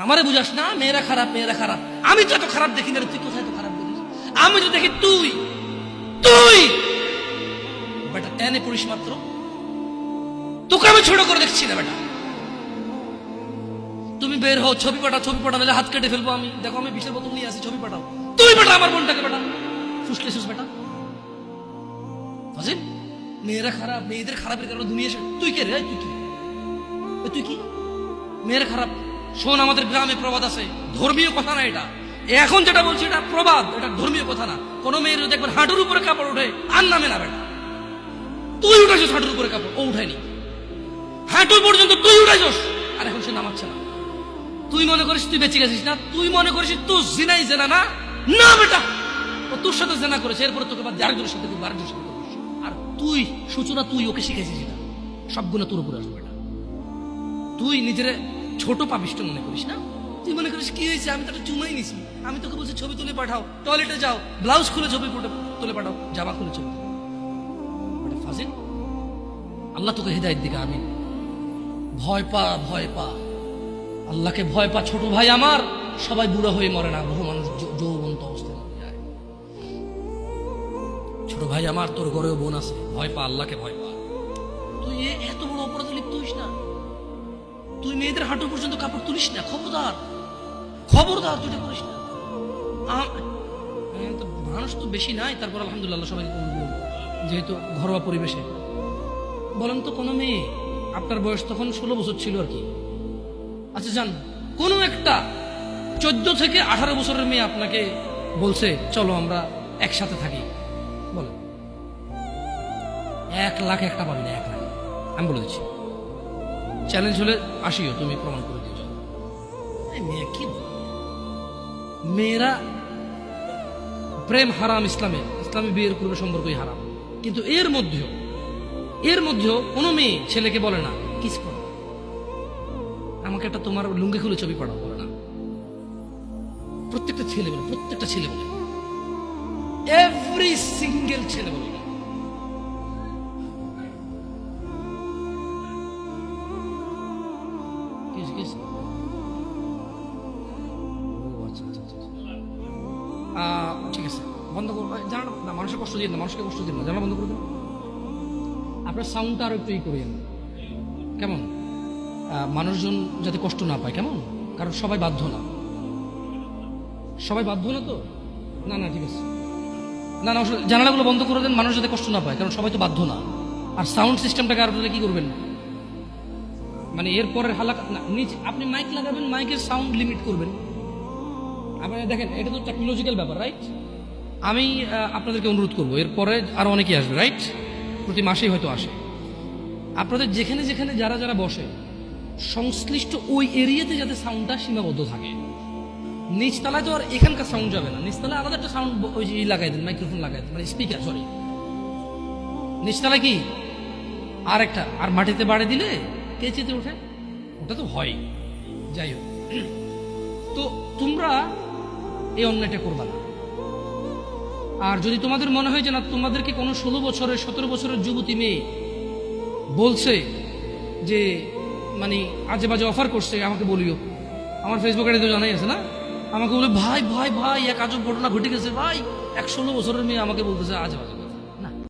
আমারে বুঝাস না, মেয়েরা খারাপ মেয়েরা খারাপ। আমি তো এত খারাপ দেখি না, তুই কোথায় তো খারাপ দেখিস? আমি তো দেখি তুই তুই বেটা টেনে পড়িস মাত্র, তোকে আমি ছোট করে দেখছি না বেটা। তুমি বের হও, ছবি পাঠাও নাহলে হাত কেটে ফেলবো আমি। দেখো আমি বিষের বোতল নিয়ে আসি, ছবি পাঠাও। তুই বেটা আমার বোনটাকে বেটা ফুসলেছিস বেটা। ফাজিল, মেয়েরা খারাপ, মেয়েদের খারাপের কারণে দুনিয়া শেষ। তুই কে রে? তুই কি মেয়েরা খারাপ? শোন, আমাদের গ্রামে প্রবাদ আছে, ধর্মীয় কথা না এটা। এখন যেটা বলছি এটা প্রবাদ, এটা ধর্মীয় কথা না। কোন মেয়ের যদি একবার হাঁটুর উপরে কাপড় উঠে আর নামে না বেটা। তুই উঠেছিস হাঁটুর উপরে কাপড়, ও উঠায়নি। হাঁটু পর্যন্ত তুই উঠেছিস, আর এখন সে নামাচ্ছে না। তুই মনে করিস তুই বেঁচে গেছিস না? তুই মনে করিস তুই জিনাই জেনা না? না বেটা, ও তোর সাথে জেনা করেছে, এরপরে তোকে বাদ আরেকজনের সাথে করবো, আরেকজনের সাথে করবো। আর তুই সূচনা, তুই ওকে শিখেছিস এটা, সবগুলো তোর উপরে আসবে বেটা। তুই নিজের ছোট পাপিষ্ট মনে করিস না? তুই মনে করিস কি হয়েছে, আমি তো একটা চুমাই নিছি। আমি তোকে বলছি ছবি তুলে পাঠাও, টয়লেটে যাও, ব্লাউজ খুলে ছবি তুলে পাঠাও, জামা খুলে ছবি। ফাজিল, আল্লাহ তোকে হৃদায়ত দিকে। আমি ভয় পা, ভয় পা, আল্লাহকে ভয় পা ছোট ভাই আমার। সবাই বুড়া হয়ে মরে না, বহু মানুষ যৌবন্ত অবস্থায় মরে যায়। ছোট ভাই আমার, তোর ঘরেও বোন আছে, ভয় পা, আল্লাহকে ভয় পা। তুই এত বড় অপরাধে লিপ্ত হইস না। তুই মেয়েদের হাঁটু পর্যন্ত কাপড় তুলিস না, খবরদার খবরদার, তুই এটা করিস না। মানুষ তো বেশি নাই, তারপর আলহামদুলিল্লাহ সবাই যেহেতু ঘরোয়া পরিবেশে। বলেন তো, কোনো মেয়ে, আপনার বয়স তখন 16 বছর ছিল আর কি। আচ্ছা যান, কোন একটা 14 থেকে 18 বছরের মেয়ে আপনাকে বলছে চলো আমরা একসাথে থাকি, বলেন? 1 লাখ একটা পাবি না, 1 লাখ। আমি বলে দিচ্ছি, চ্যালেঞ্জ হলে আসিও, তুমি প্রমাণ করে দিয়ে যাও। মেয়ে কি, মেয়েরা প্রেম হারাম ইসলামে, ইসলামী বিয়ের পূর্বে সম্পর্কই হারাম। কিন্তু এর মধ্যেও কোনো মেয়ে ছেলেকে বলে না কিস করো, আমাকে একটা তোমার লুঙ্গি খুলে ছবি পাঠাও, বলে না। প্রত্যেকটা ছেলে বলে, এভরি সিঙ্গেল ছেলে বলে। ঠিক আছে, বন্ধ করবো। জানা না, মানুষের কষ্ট দিন না, মানুষকে কষ্ট দিন না, জানা বন্ধ করে দিন। আপনার সাউন্ডটা আরো একটু করিয়েন, কেমন? মানুষজন যাতে কষ্ট না পায়, কেমন? কারণ সবাই বাধ্য না, তো। না ঠিক আছে, না জানালাগুলো বন্ধ করে দেন, মানুষ যাতে কষ্ট না পায়, কারণ সবাই তো বাধ্য না। আর সাউন্ড সিস্টেমটাকে আপনারা কি করবেন, মানে এরপরের হালাকা না, নিচে আপনি মাইক লাগাবেন, মাইকের সাউন্ড লিমিট করবেন। আপনি দেখেন, এটা তো টেকনোলজিক্যাল ব্যাপার, রাইট? আমি আপনাদেরকে অনুরোধ করবো, এরপরে আরো অনেকেই আসবে, রাইট? প্রতি মাসেই হয়তো আসে। আপনাদের যেখানে যারা বসে, সংশ্লিষ্ট ওই এরিয়াতে যাতে সাউন্ডটা সীমাবদ্ধ থাকে। নিচতলায় তো আর এখানকার সাউন্ড যাবে না, নিচতলায় আলাদা একটা সাউন্ড ওই লাগাই দেন, মাইক্রোফোন লাগাই দেন, মানে স্পিকার, সরি। নিচতলায় কি আর একটা, আর মাটিতে বাড়ি দিলে কে চেতে ওঠে, ওটা তো হয়। যাই হোক, তো তোমরা এই অন্যায়টা করবা না। আর যদি তোমাদের মনে হয় যে না, তোমাদেরকে কোনো 16 বছরের 17 বছরের যুবতী মেয়ে বলছে যে মানে আজে বাজে অফার করছে, আমাকে বলিও। আমার ফেসবুক আইডি তো জানাই আছে না, আমাকে বলে ভাই এক আজব ঘটনা ঘটে গেছে ভাই, 16 বছরের মেয়ে আমাকে বলতেছে আজে বাজে।